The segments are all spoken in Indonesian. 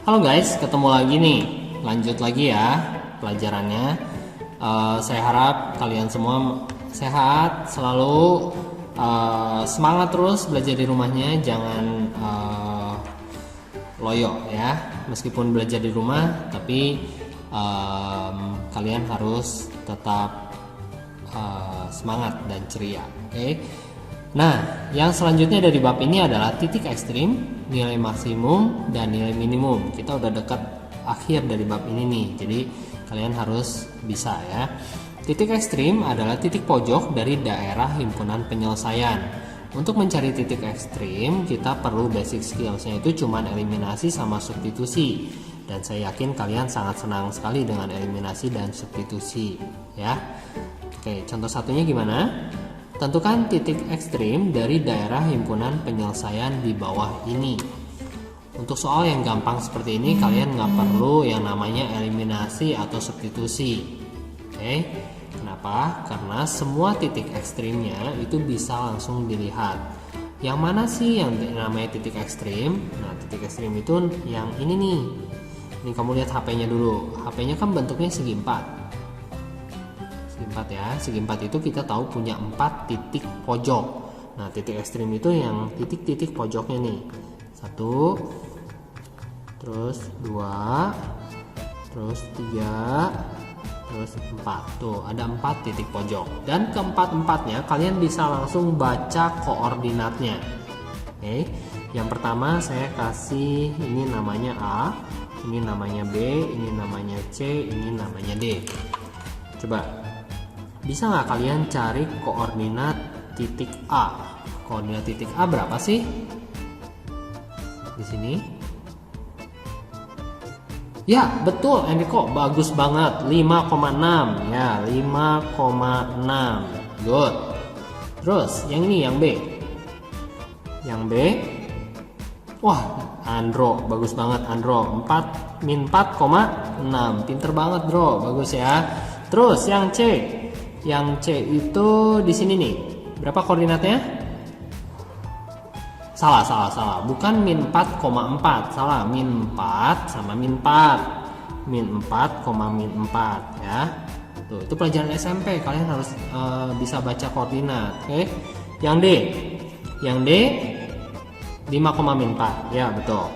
Halo guys, ketemu lagi nih. Lanjut lagi ya pelajarannya. Saya harap kalian semua sehat, selalu semangat terus belajar di rumahnya. Jangan loyo ya. Meskipun belajar di rumah, tapi kalian harus tetap semangat dan ceria. Oke? Nah, yang selanjutnya dari bab ini adalah titik ekstrim, nilai maksimum, dan nilai minimum. Kita udah dekat akhir dari bab ini nih, jadi kalian harus bisa ya. Titik ekstrim adalah titik pojok dari daerah himpunan penyelesaian. Untuk mencari titik ekstrim, kita perlu basic skills-nya itu cuman eliminasi sama substitusi. Dan saya yakin kalian sangat senang sekali dengan eliminasi dan substitusi ya. Oke, contoh satunya gimana? Tentukan titik ekstrim dari daerah himpunan penyelesaian di bawah ini. Untuk soal yang gampang seperti ini, kalian nggak perlu yang namanya eliminasi atau substitusi. Oke, kenapa? Karena semua titik ekstrimnya itu bisa langsung dilihat. Yang mana sih yang namanya titik ekstrim? Nah, titik ekstrim itu yang ini nih. Ini kamu lihat HP-nya dulu. HP-nya kan bentuknya segi 4. Segi 4 itu kita tahu punya 4 titik pojok. Nah, titik ekstrim itu yang titik-titik pojoknya nih. 1, terus 2, terus 3, terus 4. Tuh, ada 4 titik pojok. Dan keempat-empatnya kalian bisa langsung baca koordinatnya. Oke. Yang pertama saya kasih ini namanya A, ini namanya B, ini namanya C, ini namanya D. Coba, bisa nggak kalian cari koordinat titik A? Koordinat titik A berapa sih? Di sini. Ya, betul Enrico, bagus banget. 5,6 ya, 5,6. Good. Terus yang ini yang B. Yang B. Wah, Andro, bagus banget Andro. 4,6. Pinter banget, Bro. Bagus ya. Terus yang C. Yang C itu di sini nih. Berapa koordinatnya? Salah. Bukan min 4,4. Salah, min 4 sama min 4. Min 4, min 4 ya. Tuh, itu pelajaran SMP. Kalian harus bisa baca koordinat. Oke. Yang D. Yang D 5,4. Ya, betul.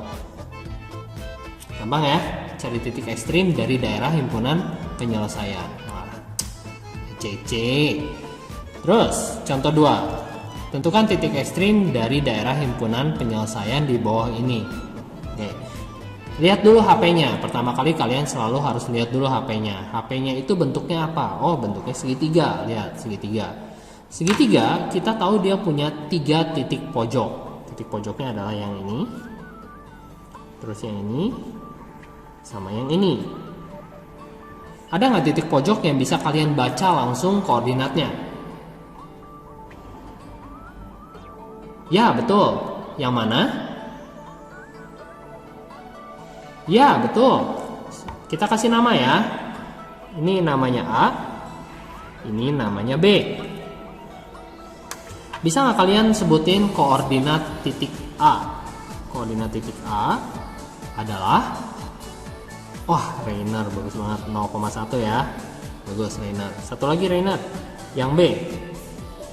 Gampang ya? Cari titik ekstrim dari daerah himpunan penyelesaian. CC. Terus contoh 2. Tentukan titik ekstrim dari daerah himpunan penyelesaian di bawah ini. Oke. Lihat dulu HP-nya. Pertama kali kalian selalu harus lihat dulu HP-nya. HP-nya itu bentuknya apa? Oh, bentuknya segitiga. Lihat, segitiga. Segitiga kita tahu dia punya 3 titik pojok. Titik pojoknya adalah yang ini. Terus yang ini sama yang ini. Ada nggak titik pojok yang bisa kalian baca langsung koordinatnya? Ya, betul. Yang mana? Ya, betul. Kita kasih nama ya. Ini namanya A. Ini namanya B. Bisa nggak kalian sebutin koordinat titik A? Koordinat titik A adalah... Wah, Rainer bagus banget, 0,1 ya. Bagus Rainer. Satu lagi Rainer. Yang B.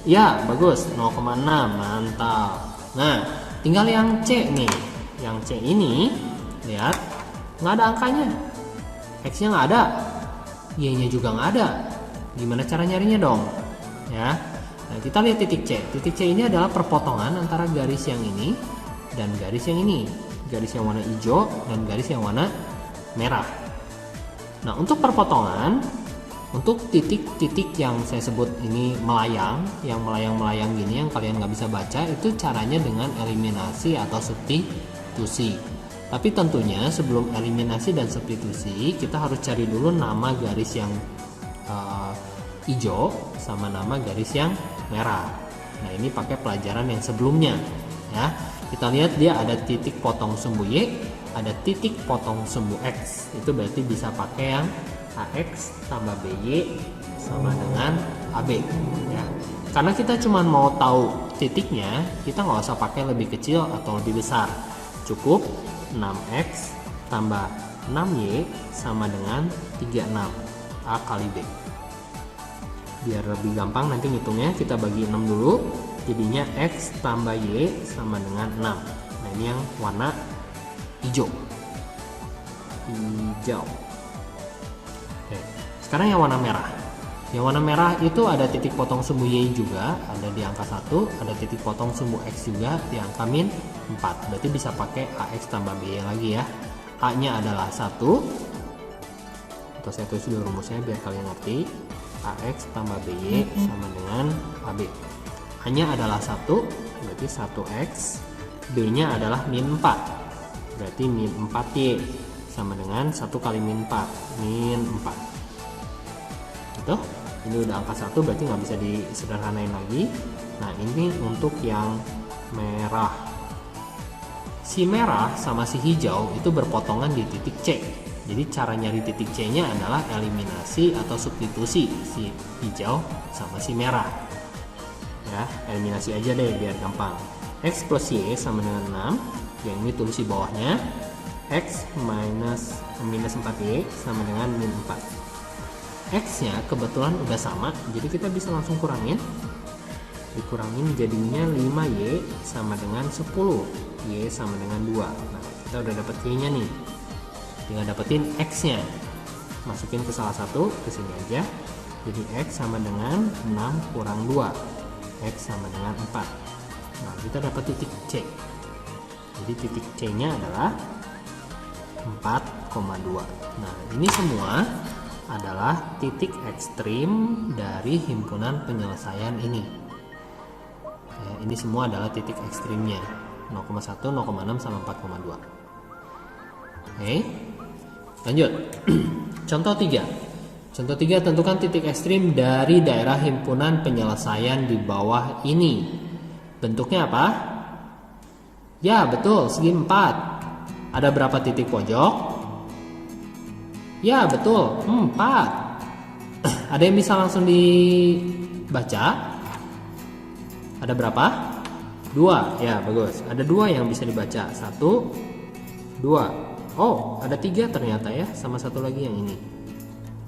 Ya, bagus, 0,6. Mantap. Nah, tinggal yang C nih. Yang C ini, lihat, nggak ada angkanya. X-nya nggak ada. Y-nya juga nggak ada. Gimana cara nyarinya dong? Ya. Nah, kita lihat titik C. Titik C ini adalah perpotongan antara garis yang ini dan garis yang ini. Garis yang warna hijau dan garis yang warna merah. Nah, untuk perpotongan, untuk titik-titik yang saya sebut ini melayang, yang melayang-melayang gini yang kalian nggak bisa baca, itu caranya dengan eliminasi atau substitusi. Tapi tentunya sebelum eliminasi dan substitusi, kita harus cari dulu nama garis yang hijau sama nama garis yang merah. Nah, ini pakai pelajaran yang sebelumnya ya. Kita lihat dia ada titik potong sumbu Y, ada titik potong sumbu X. Itu berarti bisa pakai yang AX tambah BY sama dengan AB ya. Karena kita cuma mau tahu titiknya, kita nggak usah pakai lebih kecil atau lebih besar. Cukup 6X tambah 6Y sama dengan 36 A kali B. Biar lebih gampang nanti ngitungnya, kita bagi 6 dulu, jadinya X tambah Y sama dengan 6. Nah ini yang warna hijau. Oke. Sekarang yang warna merah. Yang warna merah itu ada titik potong sumbu Y juga, ada di angka 1, ada titik potong sumbu X juga di angka min 4. Berarti bisa pakai AX tambah BY lagi ya. A-nya adalah 1. Atau saya tulis dulu rumusnya biar kalian ngerti. AX tambah BY sama dengan AB. A-nya adalah 1, berarti 1X. B-nya adalah min 4. Berarti min 4Y sama dengan 1 kali min 4, min 4. Gitu. Ini udah angka 1, berarti nggak bisa disederhanain lagi. Nah ini untuk yang merah. Si merah sama si hijau itu berpotongan di titik C. Jadi cara nyari titik C nya adalah eliminasi atau substitusi si hijau sama si merah. Ya, eliminasi aja deh biar gampang. X plus Y sama dengan 6. Yang ini tulis di bawahnya. X minus 4Y sama dengan min 4. X nya kebetulan udah sama, jadi kita bisa langsung kurangin. Dikurangin jadinya 5Y sama dengan 10. Y sama dengan 2. Nah kita udah dapet Y nya nih, tinggal dapetin X nya, masukin ke salah satu, ke sini aja. Jadi X sama dengan 6 kurang 2, X sama dengan 4. Nah kita dapat titik C. Jadi titik C nya adalah 4,2. Nah ini semua adalah titik ekstrim dari himpunan penyelesaian ini. Ya, ini semua adalah titik ekstrimnya 0,1, 0,6 sama 4,2. Oke, lanjut. Contoh 3. Contoh 3, tentukan titik ekstrim dari daerah himpunan penyelesaian di bawah ini. Bentuknya apa? Ya betul, segi 4. Ada berapa titik pojok? Ya betul, 4. Ada yang bisa langsung dibaca? Ada berapa? 2. Ya bagus, ada 2 yang bisa dibaca. 1, 2. Oh ada 3 ternyata ya, sama satu lagi yang ini.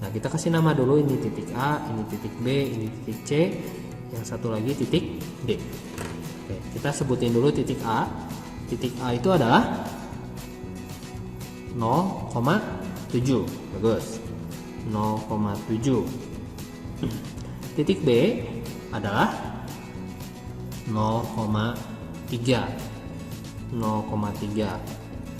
Nah kita kasih nama dulu, ini titik A, ini titik B, ini titik C, yang satu lagi titik D. Oke, kita sebutin dulu titik A. Titik A itu adalah 0,7. Bagus, 0,7. Titik B adalah 0,3. 0,3.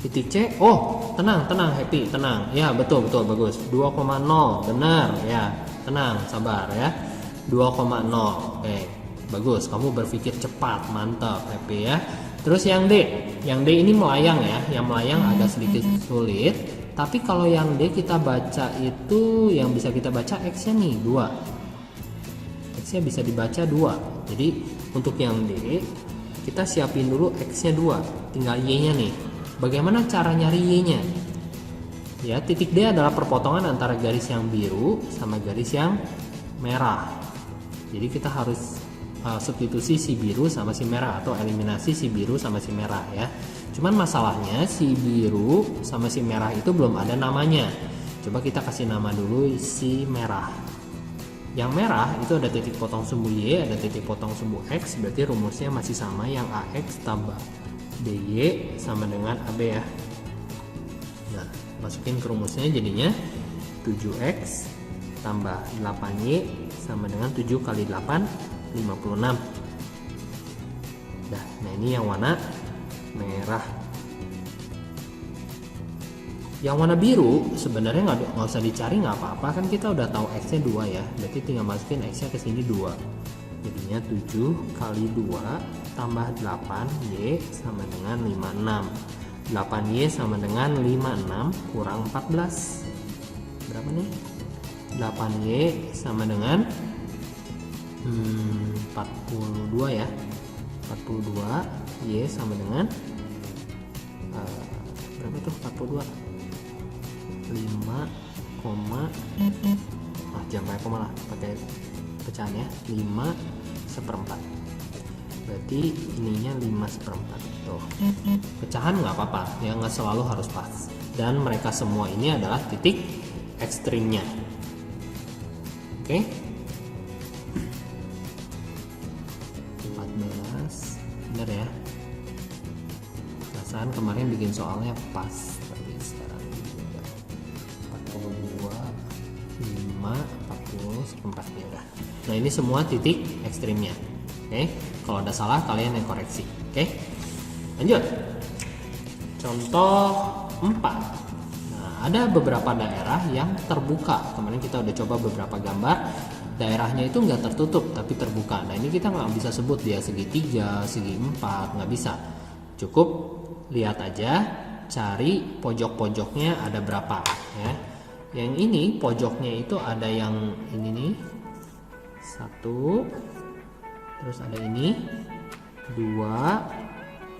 Titik C, oh tenang, happy, tenang. Ya betul, bagus. 2,0, benar ya. Tenang, sabar ya. 2,0. Oke, bagus. Kamu berpikir cepat, mantap, happy ya. Terus yang D ini melayang ya. Yang melayang agak sedikit sulit. Tapi kalau yang D kita baca itu, yang bisa kita baca X-nya nih 2. X-nya bisa dibaca 2. Jadi untuk yang D kita siapin dulu X-nya 2, tinggal Y-nya nih. Bagaimana cara nyari Y-nya? Ya, titik D adalah perpotongan antara garis yang biru sama garis yang merah. Jadi kita harus substitusi si biru sama si merah, atau eliminasi si biru sama si merah ya. Cuman masalahnya si biru sama si merah itu belum ada namanya. Coba kita kasih nama dulu si merah. Yang merah itu ada titik potong sumbu Y, ada titik potong sumbu X, berarti rumusnya masih sama, yang AX tambah DY sama dengan AB ya. Nah, masukin ke rumusnya jadinya 7X tambah 8Y sama dengan 7 kali 8, 56. Nah ini yang warna merah. Yang warna biru sebenarnya nggak usah dicari, nggak apa-apa, kan kita udah tahu X nya 2 ya, berarti tinggal masukin X nya ke sini 2, jadinya 7 kali 2 tambah 8Y sama dengan 56. 8Y sama dengan 56 kurang 14, berapa nih? 8Y sama dengan 42 ya, 42. Y sama dengan berapa tuh 42? 5, jangan pakai koma lah, pakai pecahan ya. 5/4. berarti ininya 5/4 tuh. Pecahan nggak apa-apa ya, nggak selalu harus pas, dan mereka semua ini adalah titik ekstrimnya. Oke, 14 bener ya. Perasaan kemarin bikin soalnya pas, tapi sekarang juga 42, 5, 40, 4 ya udah. Nah ini semua titik ekstrimnya. Oke, kalau ada salah kalian yang koreksi. Oke, lanjut. Contoh 4. Nah, ada beberapa daerah yang terbuka. Kemarin kita udah coba beberapa gambar. Daerahnya itu nggak tertutup tapi terbuka. Nah ini kita nggak bisa sebut dia segi 3, segi 4, nggak bisa. Cukup lihat aja, cari pojok-pojoknya ada berapa ya. Yang ini pojoknya itu ada yang ini nih, 1, terus ada ini 2,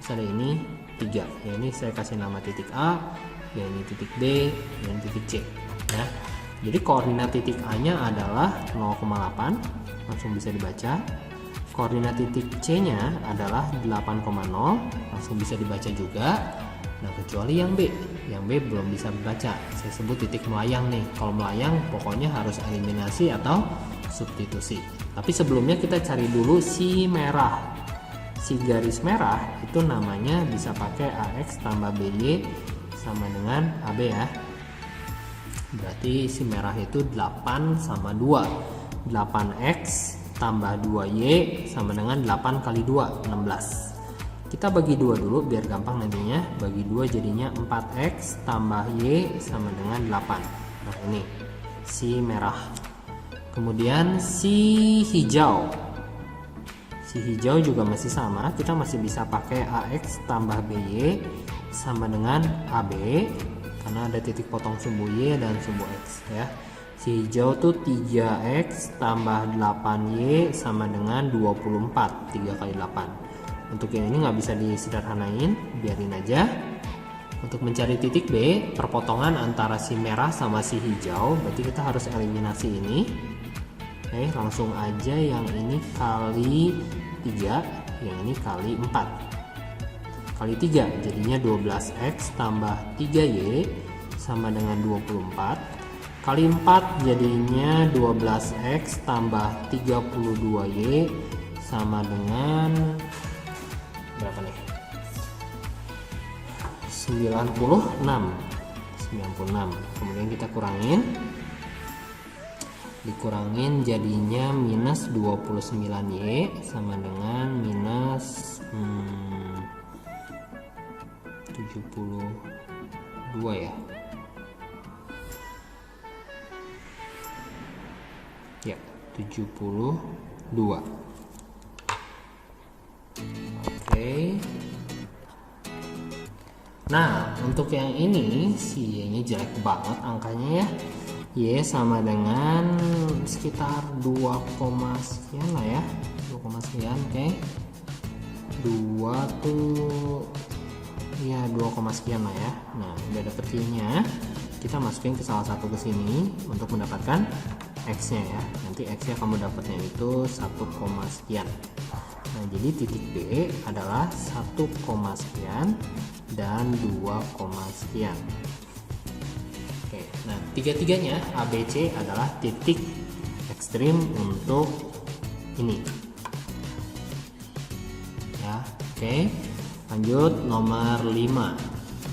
terus ada ini 3 ya. Ini saya kasih nama titik A, yang ini titik B, dan titik C ya. Jadi koordinat titik A nya adalah 0,8, langsung bisa dibaca. Koordinat titik C nya adalah 8,0, langsung bisa dibaca juga. Nah kecuali yang B belum bisa dibaca, saya sebut titik melayang nih. Kalau melayang pokoknya harus eliminasi atau substitusi. Tapi sebelumnya kita cari dulu si merah. Si garis merah itu namanya bisa pakai AX tambah BY sama dengan AB ya. Berarti si merah itu 8 sama 2. 8X tambah 2Y sama dengan 8 kali 2, 16. Kita bagi 2 dulu biar gampang nantinya. Bagi 2 jadinya 4X tambah Y sama dengan 8. Nah ini si merah. Kemudian si hijau. Si hijau juga masih sama. Kita masih bisa pakai AX tambah BY sama dengan AB, karena ada titik potong sumbu Y dan sumbu X ya. Si hijau tuh 3X tambah 8Y sama dengan 24, 3 kali 8. Untuk yang ini nggak bisa disederhanain, biarin aja. Untuk mencari titik B, perpotongan antara si merah sama si hijau, berarti kita harus eliminasi ini. Oke, langsung aja yang ini kali 3, yang ini kali 4. Kali 3 jadinya 12X tambah 3Y sama dengan 24. Kali 4 jadinya 12X tambah 32Y sama dengan berapa nih? 96. Kemudian kita kurangin. Dikurangin jadinya minus 29Y sama dengan minus 72 ya. Ya, 72. Oke. Nah, untuk yang ini si Y-nya jelek banget angkanya ya. Y sama dengan sekitar 2, sekian lah ya. 2, sekian, oke. 2 tuh ya 2, sekian lah ya. Nah, udah dapet Y-nya. Kita masukin ke salah satu ke sini untuk mendapatkan X-nya ya. Nanti X-nya kamu dapatnya itu 1, sekian. Nah, jadi titik B adalah 1, sekian dan 2, sekian. Oke, nah tiga-tiganya ABC adalah titik ekstrim untuk ini. Ya, oke. Lanjut nomor 5.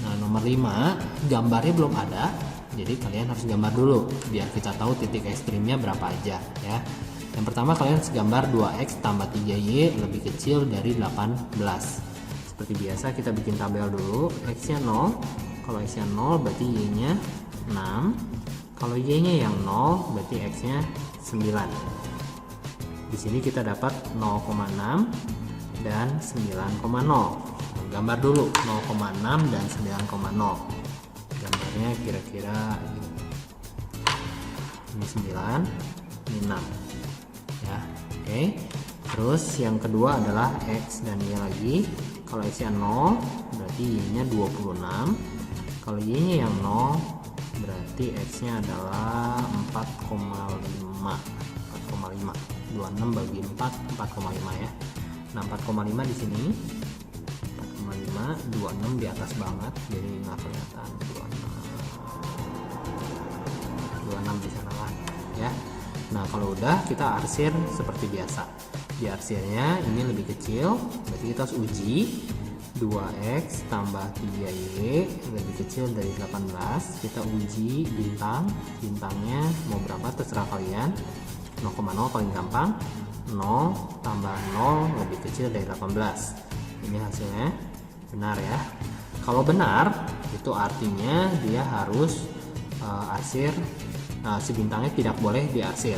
Nah, nomor 5 gambarnya belum ada. Jadi kalian harus gambar dulu biar kita tahu titik ekstrimnya berapa aja ya. Yang pertama kalian harus gambar 2X tambah 3Y lebih kecil dari 18. Seperti biasa kita bikin tabel dulu. X-nya 0. Kalau X-nya 0 berarti Y-nya 6. Kalau Y-nya yang 0 berarti X-nya 9. Di sini kita dapat 0,6 dan 9,0. Gambar dulu 0,6 dan 9,0. Gambarnya kira-kira ini 9, ini 6 ya. Oke. Terus yang kedua adalah X dan Y lagi. Kalau X nya 0 berarti Y nya 26. Kalau Y nya yang 0 berarti X nya adalah 4,5. 26 bagi 4, 4,5 ya. Nah 4,5 di sini, 4,5, 26 di atas banget, jadi nggak kelihatan. 26 di sana lah ya. Nah kalau udah kita arsir seperti biasa. Di arsirnya ini lebih kecil, berarti kita harus uji 2x tambah 3y lebih kecil dari 18. Kita uji bintangnya mau berapa terserah kalian. 0,0 paling gampang, 0 tambah 0 lebih kecil dari 18. Ini hasilnya benar ya. Kalau benar itu artinya dia harus arsir, si bintangnya tidak boleh diarsir.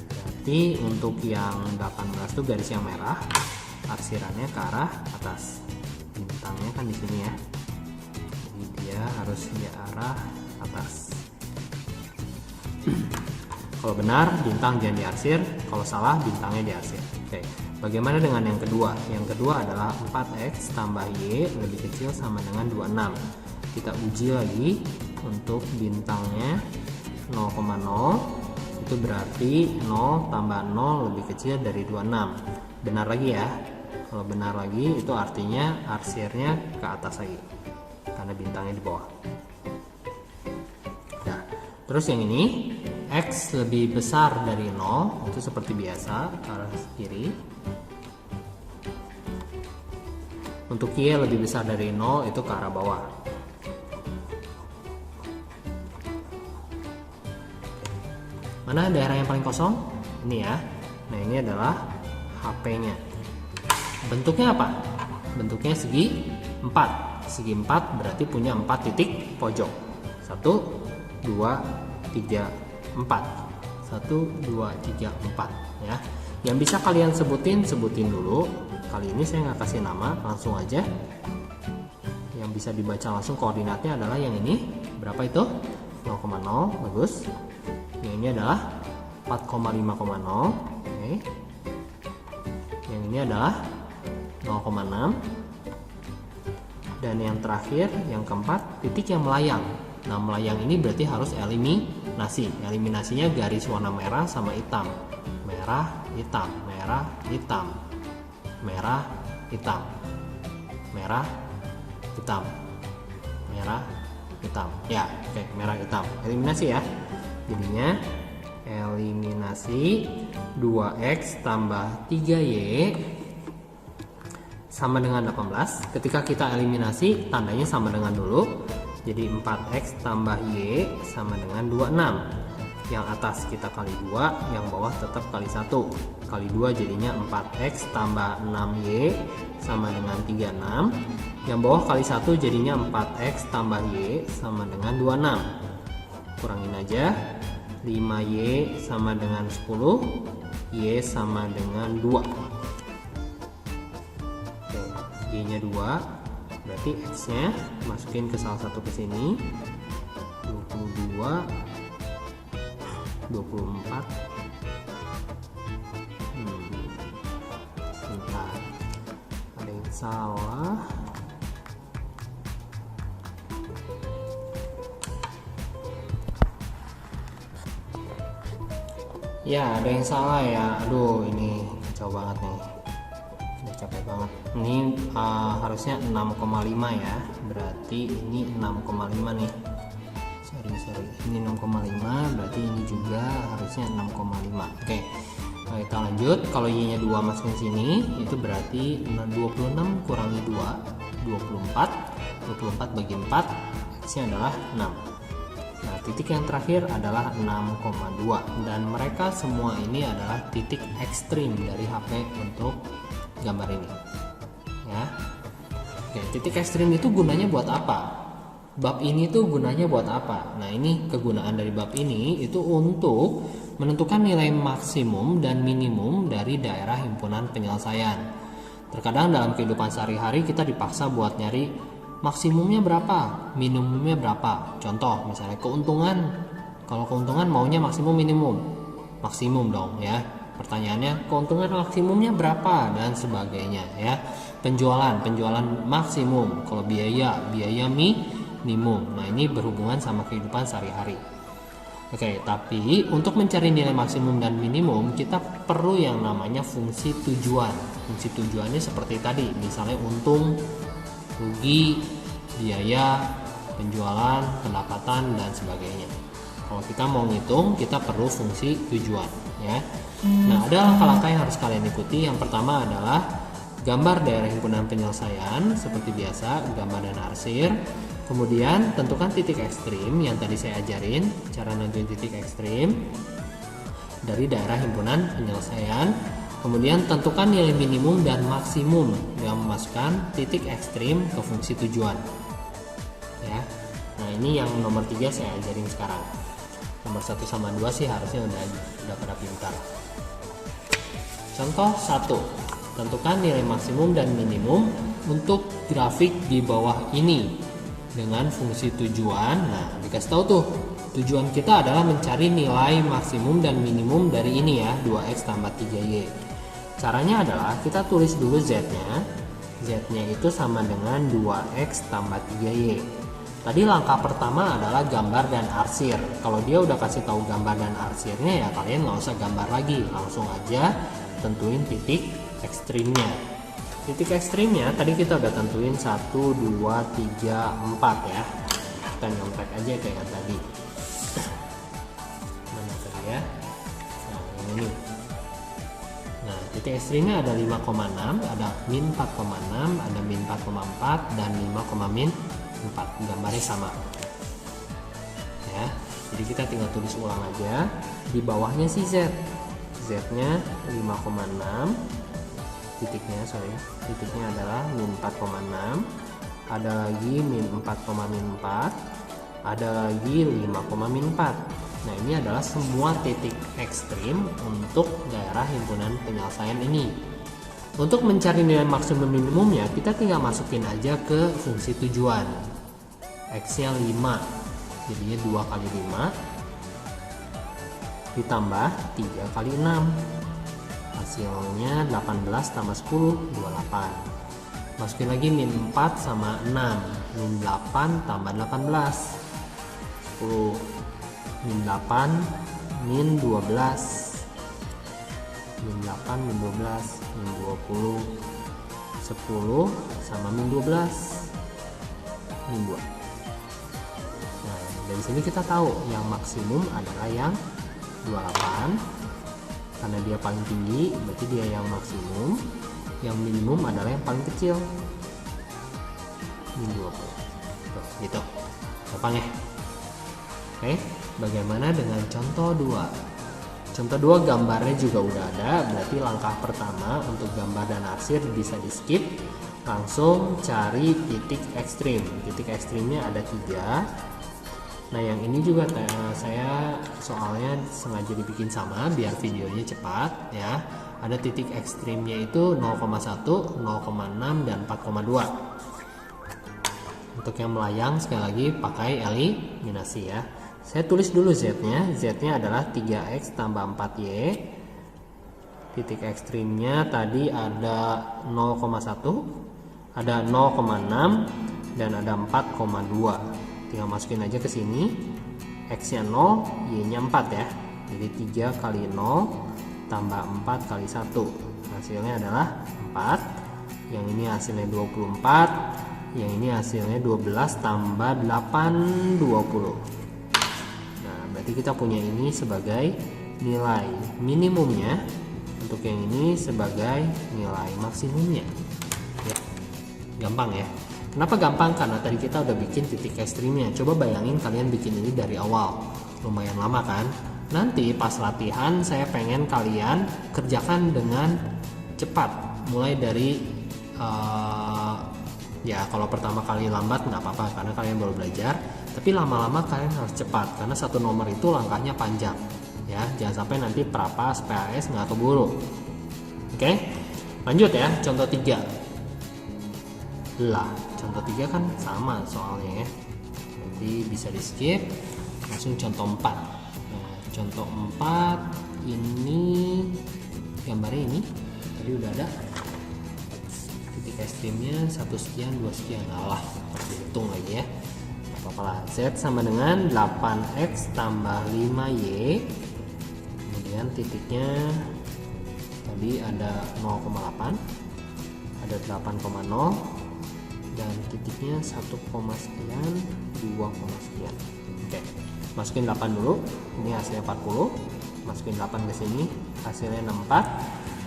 Berarti untuk yang 18 itu garis yang merah, arsirannya ke arah atas. Bintangnya kan di sini ya, jadi dia harus di arah atas. Kalau benar bintang jangan diarsir, kalau salah bintangnya diarsir. Oke, bagaimana dengan yang kedua? Yang kedua adalah 4x tambah y lebih kecil sama dengan 26. Kita uji lagi untuk bintangnya 0,0, itu berarti 0 tambah 0 lebih kecil dari 26. Benar lagi ya. Kalau benar lagi itu artinya arsirnya ke atas lagi karena bintangnya di bawah. Nah, terus yang ini x lebih besar dari 0, itu seperti biasa ke arah kiri. Untuk y lebih besar dari 0 itu ke arah bawah. Mana daerah yang paling kosong? Ini ya. Nah ini adalah HP-nya. Bentuknya apa? Bentuknya segi 4. Segi 4 berarti punya 4 titik pojok. 1, 2, 3, 4. 1, 2, 3, 4 ya. Yang bisa kalian sebutin dulu. Kali ini saya nggak kasih nama, langsung aja. Yang bisa dibaca langsung koordinatnya adalah yang ini. Berapa itu? 0,0, bagus. Yang ini adalah 4,5,0. Oke. Yang ini adalah 0,6. Dan yang terakhir, yang keempat, titik yang melayang. Nah, melayang ini berarti harus eliminasi. Eliminasinya garis warna merah sama hitam. Merah, hitam, merah, hitam. Merah, hitam. Merah, hitam. Merah, hitam. Ya, oke, merah, hitam. Eliminasi ya. Jadinya eliminasi 2x tambah 3y sama dengan 18. Ketika kita eliminasi tandanya sama dengan dulu. Jadi 4x tambah y sama dengan 26. Yang atas kita kali 2, yang bawah tetap kali 1. Kali 2 jadinya 4x tambah 6y sama dengan 36. Yang bawah kali 1 jadinya 4x tambah y sama dengan 26. Kurangin aja, 5y sama dengan 10, y sama dengan 2. Oke, y nya 2, berarti x nya masukin ke salah satu ke sini, 22, 24. Sebentar, ada yang salah. Ya, ada yang salah ya. Aduh, ini kacau banget nih. Udah capek banget. Ini harusnya 6,5 ya. Berarti ini 6,5 nih. Sorry. Ini 6,5, berarti ini juga harusnya 6,5. Oke. Nah, kita lanjut. Kalau y-nya 2 masukin sini, itu berarti 26 kurangi 2, 24. 24 bagi 4, x-nya adalah 6. Nah, titik yang terakhir adalah 6,2 dan mereka semua ini adalah titik ekstrim dari HP untuk gambar ini. Ya. Oke, titik ekstrim itu gunanya buat apa? Bab ini tuh gunanya buat apa? Nah, ini kegunaan dari bab ini itu untuk menentukan nilai maksimum dan minimum dari daerah himpunan penyelesaian. Terkadang dalam kehidupan sehari-hari kita dipaksa buat nyari maksimumnya berapa, minimumnya berapa. Contoh misalnya keuntungan. Kalau keuntungan maunya maksimum minimum. Maksimum dong ya. Pertanyaannya keuntungan maksimumnya berapa dan sebagainya ya. Penjualan maksimum. Kalau biaya minimum. Nah, ini berhubungan sama kehidupan sehari-hari. Oke, tapi untuk mencari nilai maksimum dan minimum kita perlu yang namanya fungsi tujuan. fungsi tujuannya seperti tadi, misalnya untung, rugi, biaya, penjualan, pendapatan, dan sebagainya. Kalau kita mau ngitung, kita perlu fungsi tujuan, ya. Nah, ada langkah-langkah yang harus kalian ikuti. Yang pertama adalah gambar daerah himpunan penyelesaian seperti biasa, gambar dan arsir. Kemudian tentukan titik ekstrim yang tadi saya ajarin, cara nentuin titik ekstrim dari daerah himpunan penyelesaian. Kemudian tentukan nilai minimum dan maksimum yang memasukkan titik ekstrim ke fungsi tujuan, ya. Nah, ini yang nomor 3 saya ajarin sekarang. Nomor 1 sama 2 sih harusnya udah pada pintar. Contoh 1, tentukan nilai maksimum dan minimum untuk grafik di bawah ini dengan fungsi tujuan. Nah, dikasih tahu tuh, tujuan kita adalah mencari nilai maksimum dan minimum dari ini ya, 2x tambah 3y. Caranya adalah kita tulis dulu z-nya. Z-nya itu sama dengan 2x tambah 3y. Tadi langkah pertama adalah gambar dan arsir. Kalau dia udah kasih tahu gambar dan arsirnya, ya kalian nggak usah gambar lagi, langsung aja tentuin titik ekstrimnya. Titik ekstrimnya tadi kita udah tentuin 1, 2, 3, 4 ya. Kita nyontek aja kayak yang tadi. Mana tadi ya? Nah, ini. Nah, titik ekstrimnya ada 5,6, ada min 4,6, ada min 4,4, dan 5,-4. Gambarnya sama. Ya, jadi kita tinggal tulis ulang aja. Di bawahnya si Z. Z-nya 5,6. Titiknya adalah min 4,6, ada lagi min 4,-4, ada lagi 5,-4. Nah, ini adalah semua titik ekstrim untuk daerah himpunan penyelesaian ini. Untuk mencari nilai maksimum minimumnya, kita tinggal masukin aja ke fungsi tujuan. X-nya 5, jadinya 2 kali 5 ditambah 3 kali 6, hasilnya 18 tambah 10, 28. Masukin lagi min 4 sama 6, min 8 tambah 18, 10, min 8, min 12, min 8, min 12, min 20, 10 sama min 12, min 2. Nah, dari sini kita tahu yang maksimum adalah yang 28, karena dia paling tinggi berarti dia yang maksimum. Yang minimum adalah yang paling kecil, min 20. Tuh, gitu, gampang ya. Oke, bagaimana dengan contoh 2? Contoh 2 gambarnya juga udah ada, berarti langkah pertama untuk gambar dan arsir bisa di skip. Langsung cari titik ekstrim. Titik ekstrimnya ada 3. Nah, yang ini juga saya soalnya sengaja dibikin sama biar videonya cepat ya. Ada titik ekstrimnya itu 0,1, 0,6, dan 4,2. Untuk yang melayang sekali lagi pakai eliminasi ya. Saya tulis dulu Z-nya. Z-nya adalah 3x tambah 4y. Titik ekstrimnya tadi ada 0,1, ada 0,6, dan ada 4,2. Tinggal masukin aja ke sini. X-nya 0, Y-nya 4 ya. Jadi 3 kali 0 tambah 4 kali 1. Hasilnya adalah 4. Yang ini hasilnya 24. Yang ini hasilnya 12 tambah 8, 20. Nah, berarti kita punya ini sebagai nilai minimumnya. Untuk yang ini sebagai nilai maksimumnya ya. Gampang ya. Kenapa gampang? Karena tadi kita udah bikin titik ekstrimnya. Coba bayangin kalian bikin ini dari awal, lumayan lama kan. Nanti pas latihan saya pengen kalian kerjakan dengan cepat. Mulai dari ya kalau pertama kali lambat nggak apa-apa karena kalian baru belajar. Tapi lama-lama kalian harus cepat karena satu nomor itu langkahnya panjang. Ya, jangan sampai nanti prapas, PAS nggak keburu. Oke, lanjut ya. Contoh 3. Lah, contoh 3 kan sama soalnya ya. Jadi bisa di skip. Langsung contoh 4. Nah, contoh 4 ini gambarnya ini tadi udah ada. Titik ekstrimnya 1 sekian, 2 sekian. Alah, harus dihitung lagi ya. Apa-apa lah. Z sama dengan 8x tambah 5y. Kemudian titiknya tadi ada 0,8. ada 8,0 dan titiknya 1, sekian 2, sekian. Oke, masukin 8 dulu, ini hasilnya 40, masukin 8 ke sini, hasilnya 64.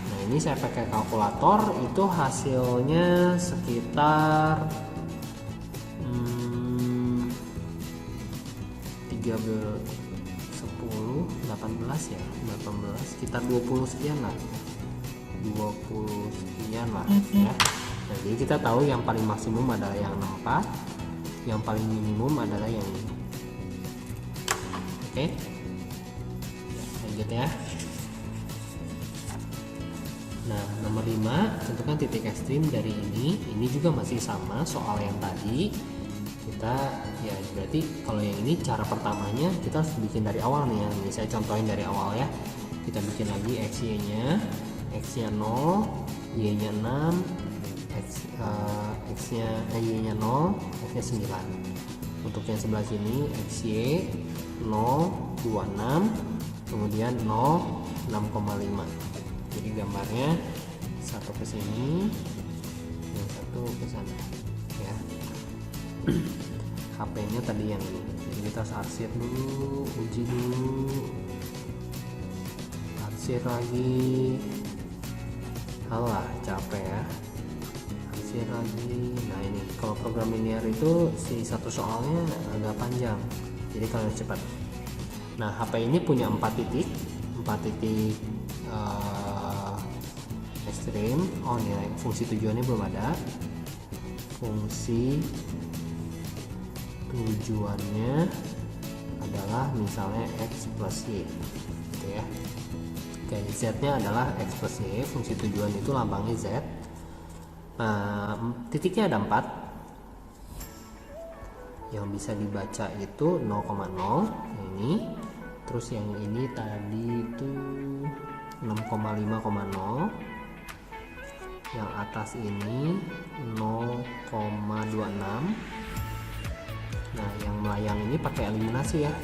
Nah ini saya pakai kalkulator, itu hasilnya sekitar 13, 10, 18 ya, 18 sekitar 20 sekian lah, 20 sekian lah ya. Nah, jadi kita tahu yang paling maksimum adalah yang 64, yang paling minimum adalah yang ini. Oke, lanjut ya. Nah nomor 5, tentukan titik ekstrim dari ini juga masih sama soal yang tadi. Kita ya berarti kalau yang ini cara pertamanya kita harus bikin dari awal nih ya. Ini saya contohin dari awal ya. Kita bikin lagi x nya 0, y nya 6, y nya 0, x nya 9. Untuk yang sebelah sini xy 0, 26, kemudian 0, 6,5. Jadi gambarnya satu ke sini, yang satu ke sana ya. HP-nya tadi yang ini, jadi kita harus arsir dulu, uji dulu, arsir lagi, halah capek ya, arsir lagi. Nah ini kalau program linear itu si satu soalnya agak panjang, jadi kalian harus cepat. Nah HP ini punya 4 titik ekstrim. Oh nilai fungsi tujuannya belum ada. Fungsi tujuannya adalah misalnya x plus y gitu ya. Oke, z nya adalah x plus y, fungsi tujuan itu lambangnya z. Nah titiknya ada 4 yang bisa dibaca itu 0,0 ini, terus yang ini tadi itu 6,5,0, yang atas ini 0,26. Nah yang melayang ini pakai eliminasi ya.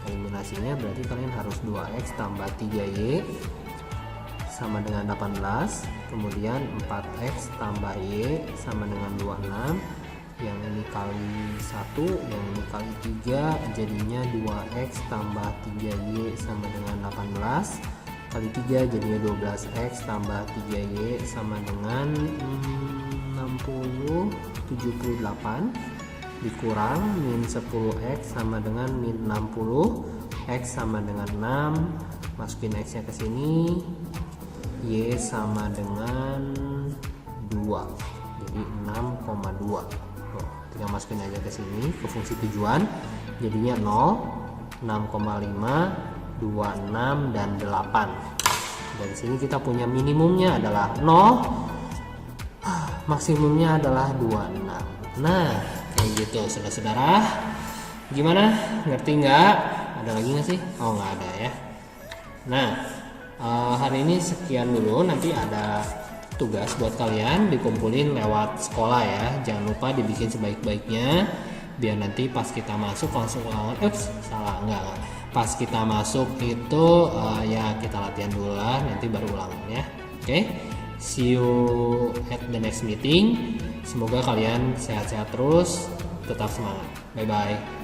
Eliminasinya berarti kalian harus 2x tambah 3y sama dengan 18, kemudian 4x tambah y sama dengan 26, yang ini kali 1, yang ini kali 3, jadinya 2x tambah 3y sama dengan 18, kali 3 jadinya 12x tambah 3y sama dengan 60, 78, dikurang min 10x sama dengan min 60, x sama dengan 6, masukin x nya ke sini, y sama dengan 2, jadi 6,2. Tinggal masukin aja ke sini ke fungsi tujuan, jadinya 0, 6,5, 26 dan 8. Dari sini kita punya minimumnya adalah 0, maksimumnya adalah 26. Nah kayak gitu saudara-saudara, gimana, ngerti nggak? Ada lagi nggak sih? Oh nggak ada ya. Nah hari ini sekian dulu, nanti ada tugas buat kalian dikumpulin lewat sekolah ya, jangan lupa dibikin sebaik-baiknya biar nanti pas kita masuk langsung ulangan. Salah, enggak. Pas kita masuk itu ya kita latihan dulu lah, nanti baru ulangan ya. Oke, see you at the next meeting. Semoga kalian sehat-sehat terus, tetap semangat. Bye bye.